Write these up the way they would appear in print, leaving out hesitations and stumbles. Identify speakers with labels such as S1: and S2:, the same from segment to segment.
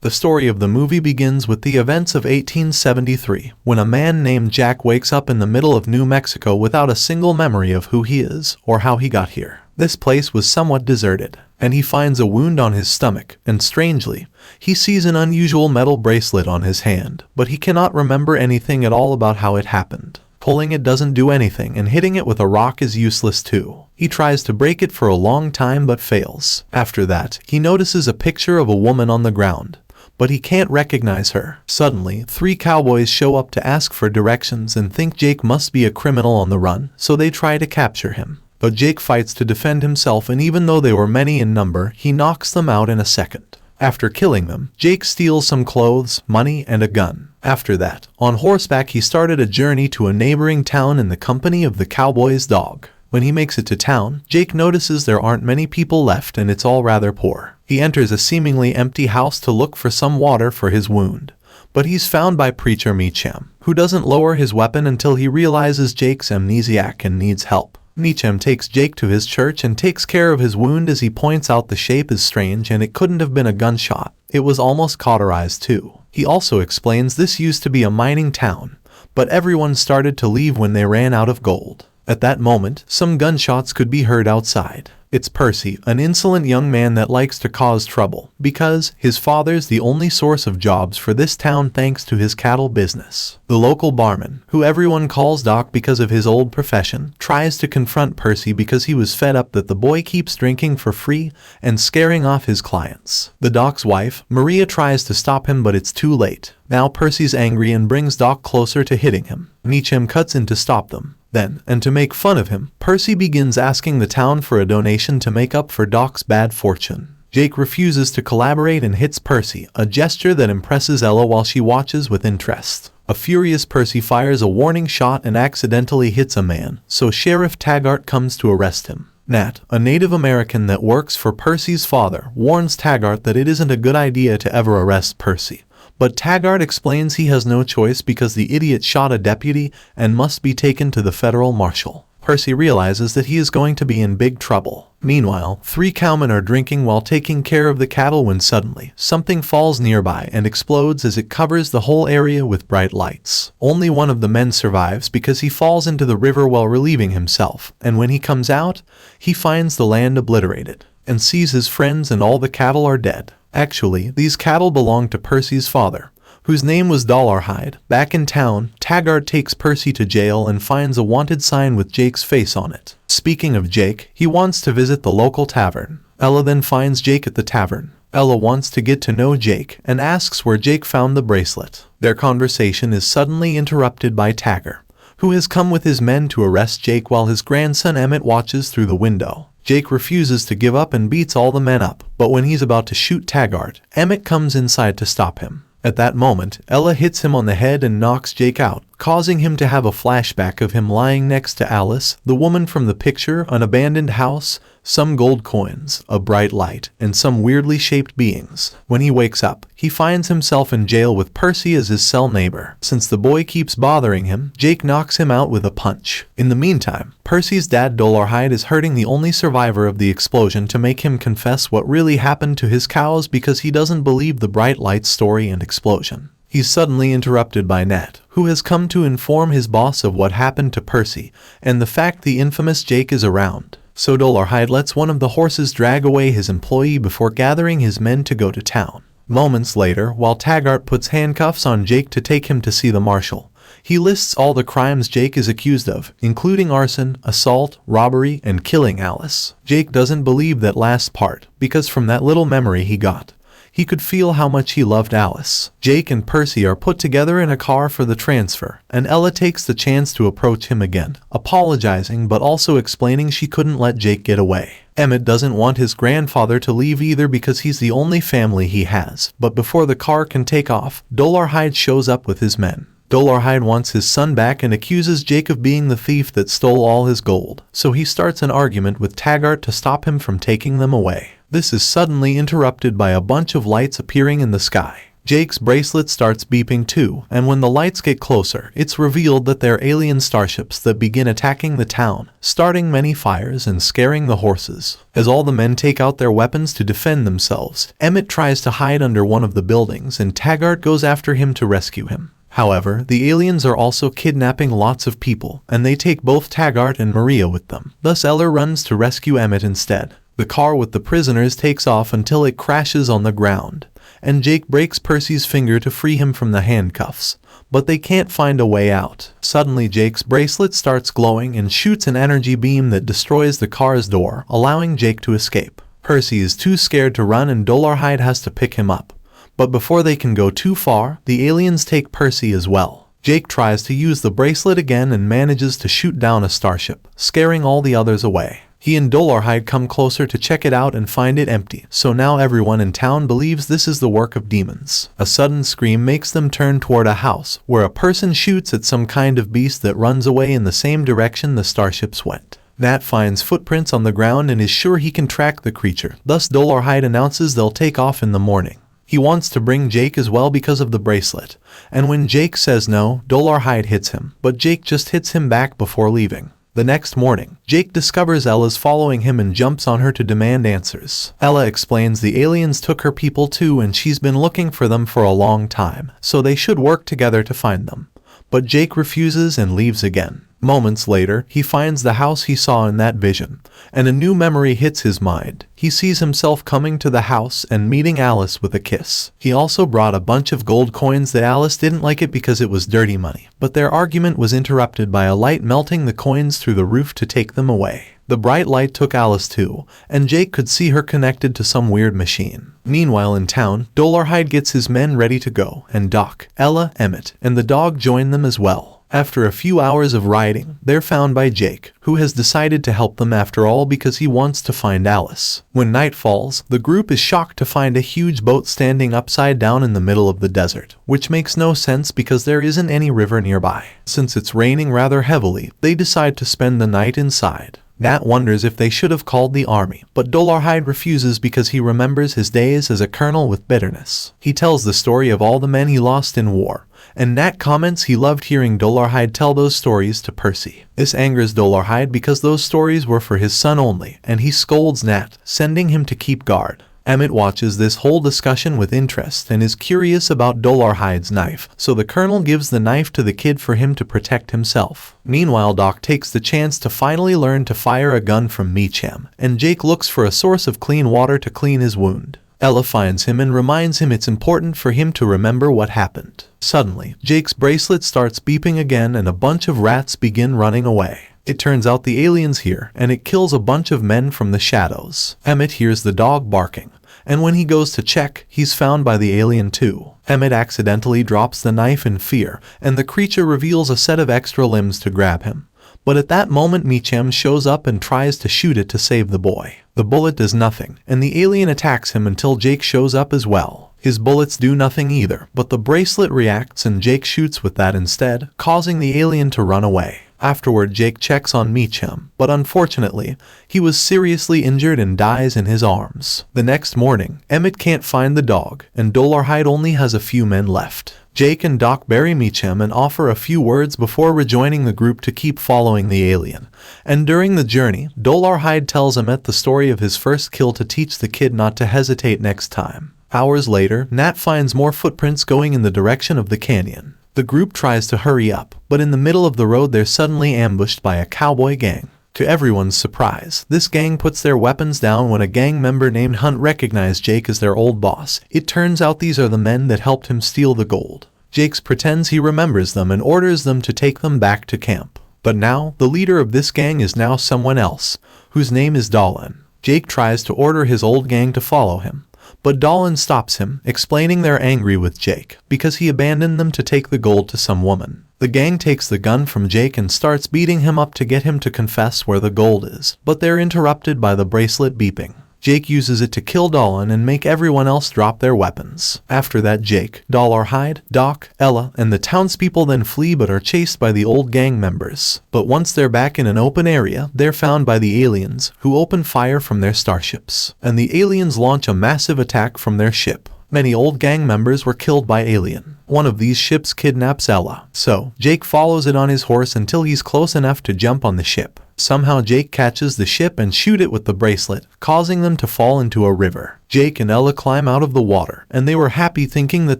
S1: The story of the movie begins with the events of 1873, when a man named Jack wakes up in the middle of New Mexico without a single memory of who he is or how he got here. This place was somewhat deserted, and he finds a wound on his stomach, and strangely, he sees an unusual metal bracelet on his hand, but he cannot remember anything at all about how it happened. Pulling it doesn't do anything, and hitting it with a rock is useless too. He tries to break it for a long time but fails. After that, he notices a picture of a woman on the ground, but he can't recognize her. Suddenly, 3 cowboys show up to ask for directions and think Jake must be a criminal on the run, so they try to capture him. But Jake fights to defend himself, and even though they were many in number, he knocks them out in a second. After killing them, Jake steals some clothes, money, and a gun. After that, on horseback he started a journey to a neighboring town in the company of the cowboy's dog. When he makes it to town, Jake notices there aren't many people left and it's all rather poor. He enters a seemingly empty house to look for some water for his wound, but he's found by Preacher Meacham, who doesn't lower his weapon until he realizes Jake's amnesiac and needs help. Meacham takes Jake to his church and takes care of his wound as he points out the shape is strange and it couldn't have been a gunshot. It was almost cauterized too. He also explains this used to be a mining town, but everyone started to leave when they ran out of gold. At that moment, some gunshots could be heard outside. It's Percy, an insolent young man that likes to cause trouble, because his father's the only source of jobs for this town thanks to his cattle business. The local barman, who everyone calls Doc because of his old profession, tries to confront Percy because he was fed up that the boy keeps drinking for free and scaring off his clients. The Doc's wife, Maria, tries to stop him, but it's too late. Now Percy's angry and brings Doc closer to hitting him. Meacham cuts in to stop them. Then, and to make fun of him, Percy begins asking the town for a donation to make up for Doc's bad fortune. Jake refuses to collaborate and hits Percy, a gesture that impresses Ella while she watches with interest. A furious Percy fires a warning shot and accidentally hits a man, so Sheriff Taggart comes to arrest him. Nat, a Native American that works for Percy's father, warns Taggart that it isn't a good idea to ever arrest Percy. But Taggart explains he has no choice because the idiot shot a deputy and must be taken to the federal marshal. Percy realizes that he is going to be in big trouble. Meanwhile, 3 cowmen are drinking while taking care of the cattle when suddenly, something falls nearby and explodes as it covers the whole area with bright lights. Only one of the men survives because he falls into the river while relieving himself, and when he comes out, he finds the land obliterated, and sees his friends and all the cattle are dead. Actually, these cattle belong to Percy's father, whose name was Dollarhide. Back in town, Taggart takes Percy to jail and finds a wanted sign with Jake's face on it. Speaking of Jake, he wants to visit the local tavern. Ella then finds Jake at the tavern. Ella wants to get to know Jake and asks where Jake found the bracelet. Their conversation is suddenly interrupted by Taggart, who has come with his men to arrest Jake while his grandson Emmett watches through the window. Jake refuses to give up and beats all the men up, but when he's about to shoot Taggart, Emmett comes inside to stop him. At that moment, Ella hits him on the head and knocks Jake out, causing him to have a flashback of him lying next to Alice, the woman from the picture, an abandoned house, some gold coins, a bright light, and some weirdly shaped beings. When he wakes up, he finds himself in jail with Percy as his cell neighbor. Since the boy keeps bothering him, Jake knocks him out with a punch. In the meantime, Percy's dad Dollarhide is hurting the only survivor of the explosion to make him confess what really happened to his cows because he doesn't believe the bright light story and explosion. He's suddenly interrupted by Nat, who has come to inform his boss of what happened to Percy and the fact the infamous Jake is around. So Dollarhide lets one of the horses drag away his employee before gathering his men to go to town. Moments later, while Taggart puts handcuffs on Jake to take him to see the marshal, he lists all the crimes Jake is accused of, including arson, assault, robbery, and killing Alice. Jake doesn't believe that last part, because from that little memory he got, he could feel how much he loved Alice. Jake and Percy are put together in a car for the transfer, and Ella takes the chance to approach him again, apologizing but also explaining she couldn't let Jake get away. Emmett doesn't want his grandfather to leave either because he's the only family he has, but before the car can take off, Dollarhide shows up with his men. Dollarhide wants his son back and accuses Jake of being the thief that stole all his gold, so he starts an argument with Taggart to stop him from taking them away. This is suddenly interrupted by a bunch of lights appearing in the sky. Jake's bracelet starts beeping too, and when the lights get closer, it's revealed that they're alien starships that begin attacking the town, starting many fires and scaring the horses. As all the men take out their weapons to defend themselves, Emmett tries to hide under one of the buildings and Taggart goes after him to rescue him. However, the aliens are also kidnapping lots of people, and they take both Taggart and Maria with them. Thus Eller runs to rescue Emmett instead. The car with the prisoners takes off until it crashes on the ground, and Jake breaks Percy's finger to free him from the handcuffs, but they can't find a way out. Suddenly Jake's bracelet starts glowing and shoots an energy beam that destroys the car's door, allowing Jake to escape. Percy is too scared to run and Dolarhyde has to pick him up. But before they can go too far, the aliens take Percy as well. Jake tries to use the bracelet again and manages to shoot down a starship, scaring all the others away. He and Dolarhyde come closer to check it out and find it empty, so now everyone in town believes this is the work of demons. A sudden scream makes them turn toward a house, where a person shoots at some kind of beast that runs away in the same direction the starships went. Nat finds footprints on the ground and is sure he can track the creature, thus Dolarhyde announces they'll take off in the morning. He wants to bring Jake as well because of the bracelet, and when Jake says no, Dolarhyde hits him, but Jake just hits him back before leaving. The next morning, Jake discovers Ella's following him and jumps on her to demand answers. Ella explains the aliens took her people too and she's been looking for them for a long time, so they should work together to find them. But Jake refuses and leaves again. Moments later, he finds the house he saw in that vision, and a new memory hits his mind. He sees himself coming to the house and meeting Alice with a kiss. He also brought a bunch of gold coins that Alice didn't like it because it was dirty money, but their argument was interrupted by a light melting the coins through the roof to take them away. The bright light took Alice too, and Jake could see her connected to some weird machine. Meanwhile in town, Dolarhyde gets his men ready to go, and Doc, Ella, Emmett, and the dog join them as well. After a few hours of riding, they're found by Jake, who has decided to help them after all because he wants to find Alice. When night falls, the group is shocked to find a huge boat standing upside down in the middle of the desert, which makes no sense because there isn't any river nearby. Since it's raining rather heavily, they decide to spend the night inside. Nat wonders if they should have called the army, but Dolarhyde refuses because he remembers his days as a colonel with bitterness. He tells the story of all the men he lost in war, and Nat comments he loved hearing Dolarhyde tell those stories to Percy. This angers Dolarhyde because those stories were for his son only, and he scolds Nat, sending him to keep guard. Emmett watches this whole discussion with interest and is curious about Dolarhyde's knife, so the colonel gives the knife to the kid for him to protect himself. Meanwhile, Doc takes the chance to finally learn to fire a gun from Meacham, and Jake looks for a source of clean water to clean his wound. Ella finds him and reminds him it's important for him to remember what happened. Suddenly, Jake's bracelet starts beeping again and a bunch of rats begin running away. It turns out the alien's here, and it kills a bunch of men from the shadows. Emmett hears the dog barking, and when he goes to check, he's found by the alien too. Emmett accidentally drops the knife in fear, and the creature reveals a set of extra limbs to grab him. But at that moment Meacham shows up and tries to shoot it to save the boy. The bullet does nothing, and the alien attacks him until Jake shows up as well. His bullets do nothing either, but the bracelet reacts and Jake shoots with that instead, causing the alien to run away. Afterward, Jake checks on Meacham, but unfortunately, he was seriously injured and dies in his arms. The next morning, Emmett can't find the dog, and Dolarhyde only has a few men left. Jake and Doc bury Meacham and offer a few words before rejoining the group to keep following the alien. And during the journey, Dolarhyde tells Emmett the story of his first kill to teach the kid not to hesitate next time. Hours later, Nat finds more footprints going in the direction of the canyon. The group tries to hurry up, but in the middle of the road they're suddenly ambushed by a cowboy gang. To everyone's surprise, this gang puts their weapons down when a gang member named Hunt recognizes Jake as their old boss. It turns out these are the men that helped him steal the gold. Jake pretends he remembers them and orders them to take them back to camp. But now, the leader of this gang is now someone else, whose name is Dolan. Jake tries to order his old gang to follow him, but Dolan stops him, explaining they're angry with Jake because he abandoned them to take the gold to some woman. The gang takes the gun from Jake and starts beating him up to get him to confess where the gold is, but they're interrupted by the bracelet beeping. Jake uses it to kill Dolan and make everyone else drop their weapons. After that, Jake, Dolarhyde, Doc, Ella, and the townspeople then flee but are chased by the old gang members. But once they're back in an open area, they're found by the aliens, who open fire from their starships. And the aliens launch a massive attack from their ship. Many old gang members were killed by alien. One of these ships kidnaps Ella, so Jake follows it on his horse until he's close enough to jump on the ship. Somehow Jake catches the ship and shoot it with the bracelet, causing them to fall into a river. Jake and Ella climb out of the water, and they were happy thinking that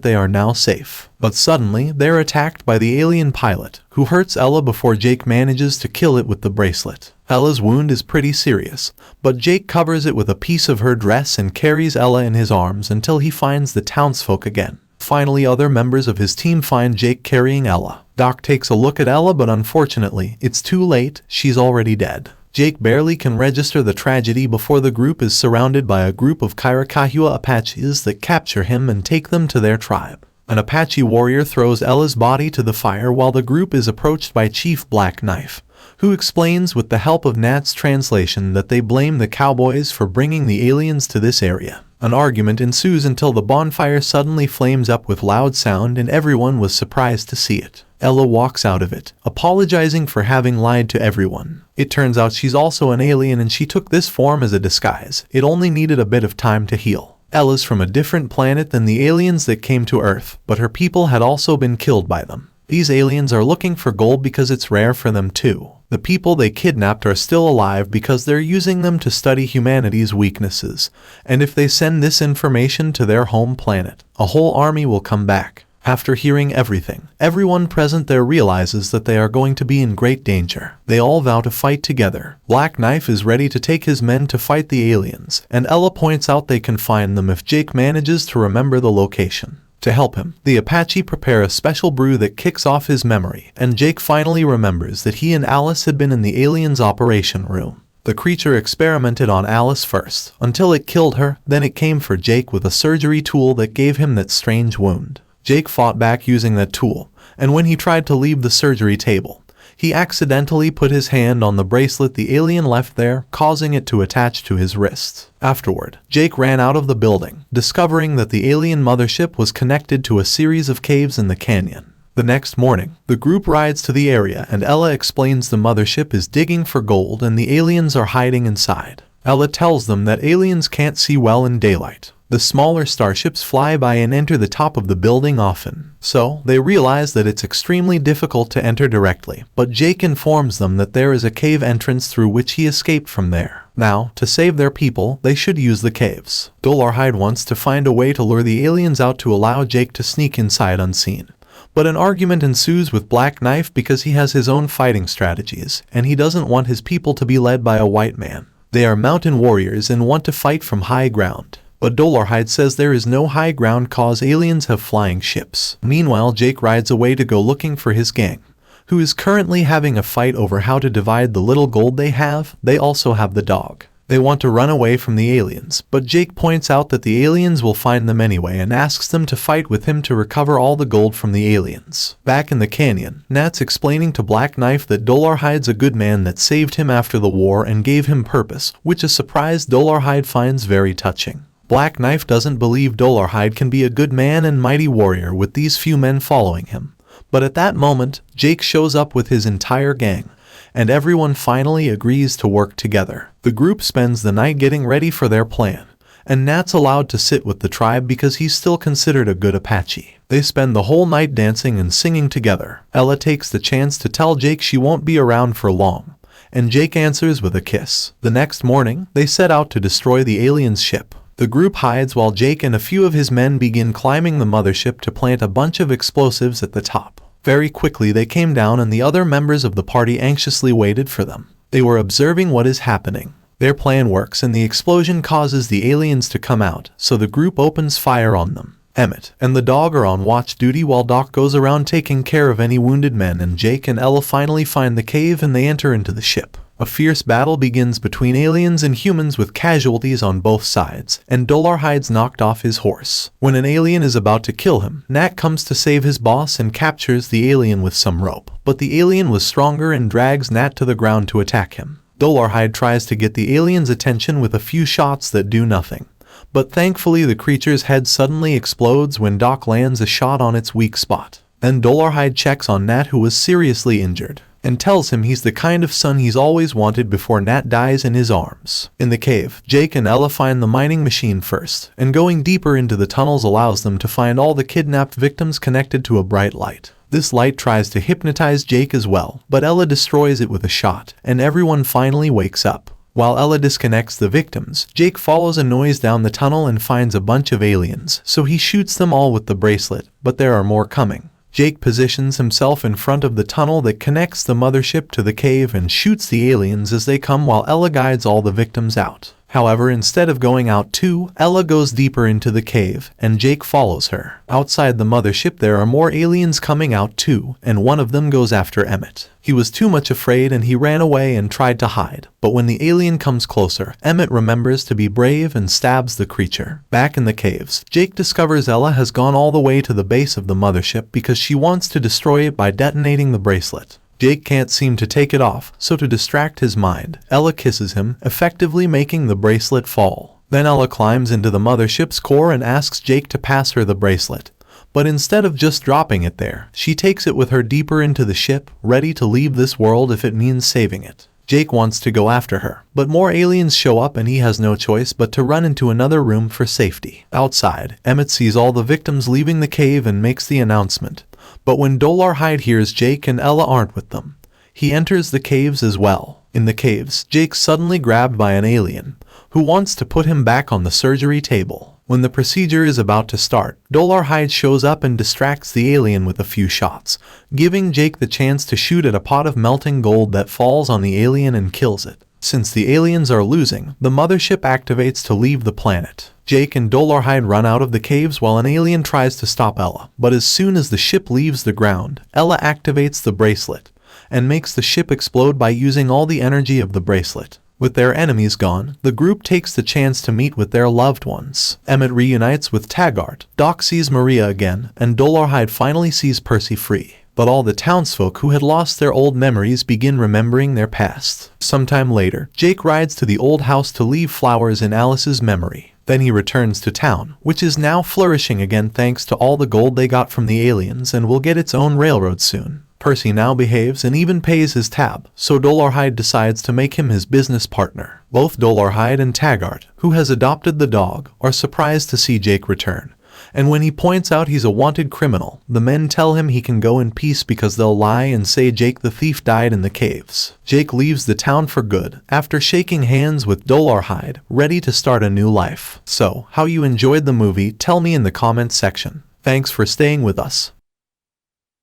S1: they are now safe. But suddenly, they're attacked by the alien pilot, who hurts Ella before Jake manages to kill it with the bracelet. Ella's wound is pretty serious, but Jake covers it with a piece of her dress and carries Ella in his arms until he finds the townsfolk again. Finally, other members of his team find Jake carrying Ella. Doc takes a look at Ella, but unfortunately, it's too late, she's already dead. Jake barely can register the tragedy before the group is surrounded by a group of Kairakaua Apaches that capture him and take them to their tribe. An Apache warrior throws Ella's body to the fire while the group is approached by Chief Black Knife, who explains with the help of Nat's translation that they blame the cowboys for bringing the aliens to this area. An argument ensues until the bonfire suddenly flames up with loud sound and everyone was surprised to see it. Ella walks out of it, apologizing for having lied to everyone. It turns out she's also an alien and she took this form as a disguise. It only needed a bit of time to heal. Ella's from a different planet than the aliens that came to Earth, but her people had also been killed by them. These aliens are looking for gold because it's rare for them too. The people they kidnapped are still alive because they're using them to study humanity's weaknesses, and if they send this information to their home planet, a whole army will come back. After hearing everything, everyone present there realizes that they are going to be in great danger. They all vow to fight together. Black Knife is ready to take his men to fight the aliens, and Ella points out they can find them if Jake manages to remember the location. To help him, the Apache prepare a special brew that kicks off his memory, and Jake finally remembers that he and Alice had been in the aliens' operation room. The creature experimented on Alice first, until it killed her, then it came for Jake with a surgery tool that gave him that strange wound. Jake fought back using that tool, and when he tried to leave the surgery table, he accidentally put his hand on the bracelet the alien left there, causing it to attach to his wrists. Afterward, Jake ran out of the building, discovering that the alien mothership was connected to a series of caves in the canyon. The next morning, the group rides to the area and Ella explains the mothership is digging for gold and the aliens are hiding inside. Ella tells them that aliens can't see well in daylight. The smaller starships fly by and enter the top of the building often, so they realize that it's extremely difficult to enter directly, but Jake informs them that there is a cave entrance through which he escaped from there. Now, to save their people, they should use the caves. Dollarhide wants to find a way to lure the aliens out to allow Jake to sneak inside unseen. But an argument ensues with Black Knife because he has his own fighting strategies, and he doesn't want his people to be led by a white man. They are mountain warriors and want to fight from high ground. But Dollarhide says there is no high ground cause aliens have flying ships. Meanwhile, Jake rides away to go looking for his gang, who is currently having a fight over how to divide the little gold they have. They also have the dog. They want to run away from the aliens, but Jake points out that the aliens will find them anyway and asks them to fight with him to recover all the gold from the aliens. Back in the canyon, Nat's explaining to Black Knife that Dollarhide's a good man that saved him after the war and gave him purpose, which a surprised Dollarhide finds very touching. Black Knife doesn't believe Dollarhide can be a good man and mighty warrior with these few men following him. But at that moment, Jake shows up with his entire gang, and everyone finally agrees to work together. The group spends the night getting ready for their plan, and Nat's allowed to sit with the tribe because he's still considered a good Apache. They spend the whole night dancing and singing together. Ella takes the chance to tell Jake she won't be around for long, and Jake answers with a kiss. The next morning, they set out to destroy the aliens' ship. The group hides while Jake and a few of his men begin climbing the mothership to plant a bunch of explosives at the top. Very quickly they came down and the other members of the party anxiously waited for them. They were observing what is happening. Their plan works and the explosion causes the aliens to come out, so the group opens fire on them. Emmett and the dog are on watch duty while Doc goes around taking care of any wounded men, and Jake and Ella finally find the cave and they enter into the ship. A fierce battle begins between aliens and humans with casualties on both sides, and Dollarhide's knocked off his horse. When an alien is about to kill him, Nat comes to save his boss and captures the alien with some rope. But the alien was stronger and drags Nat to the ground to attack him. Dollarhide tries to get the alien's attention with a few shots that do nothing. But thankfully the creature's head suddenly explodes when Doc lands a shot on its weak spot. Then Dollarhide checks on Nat, who was seriously injured. and tells him he's the kind of son he's always wanted before Nat dies in his arms. In the cave, Jake and Ella find the mining machine first, and going deeper into the tunnels allows them to find all the kidnapped victims connected to a bright light. This light tries to hypnotize Jake as well, but Ella destroys it with a shot, and everyone finally wakes up. While Ella disconnects the victims, Jake follows a noise down the tunnel and finds a bunch of aliens, so he shoots them all with the bracelet, but there are more coming. Jake positions himself in front of the tunnel that connects the mothership to the cave and shoots the aliens as they come while Ella guides all the victims out. However, instead of going out too, Ella goes deeper into the cave, and Jake follows her. Outside the mothership there are more aliens coming out too, and one of them goes after Emmett. He was too much afraid and he ran away and tried to hide, but when the alien comes closer, Emmett remembers to be brave and stabs the creature. Back in the caves, Jake discovers Ella has gone all the way to the base of the mothership because she wants to destroy it by detonating the bracelet. Jake can't seem to take it off, so to distract his mind, Ella kisses him, effectively making the bracelet fall. Then Ella climbs into the mothership's core and asks Jake to pass her the bracelet. But instead of just dropping it there, she takes it with her deeper into the ship, ready to leave this world if it means saving it. Jake wants to go after her, but more aliens show up and he has no choice but to run into another room for safety. Outside, Emmett sees all the victims leaving the cave and makes the announcement. But when Dolarhyde hears Jake and Ella aren't with them, he enters the caves as well. In the caves, Jake's suddenly grabbed by an alien, who wants to put him back on the surgery table. When the procedure is about to start, Dolarhyde shows up and distracts the alien with a few shots, giving Jake the chance to shoot at a pot of melting gold that falls on the alien and kills it. Since the aliens are losing, the mothership activates to leave the planet. Jake and Dolarhyde run out of the caves while an alien tries to stop Ella, but as soon as the ship leaves the ground, Ella activates the bracelet and makes the ship explode by using all the energy of the bracelet. With their enemies gone, the group takes the chance to meet with their loved ones. Emmett reunites with Taggart, Doc sees Maria again, and Dolarhyde finally sees Percy free. But all the townsfolk who had lost their old memories begin remembering their past. Sometime later, Jake rides to the old house to leave flowers in Alice's memory. Then he returns to town, which is now flourishing again thanks to all the gold they got from the aliens and will get its own railroad soon. Percy now behaves and even pays his tab, so Dolarhyde decides to make him his business partner. Both Dolarhyde and Taggart, who has adopted the dog, are surprised to see Jake return. And when he points out he's a wanted criminal, the men tell him he can go in peace because they'll lie and say Jake the thief died in the caves. Jake leaves the town for good, after shaking hands with Dolarhyde, ready to start a new life. So, how you enjoyed the movie, tell me in the comments section. Thanks for staying with us.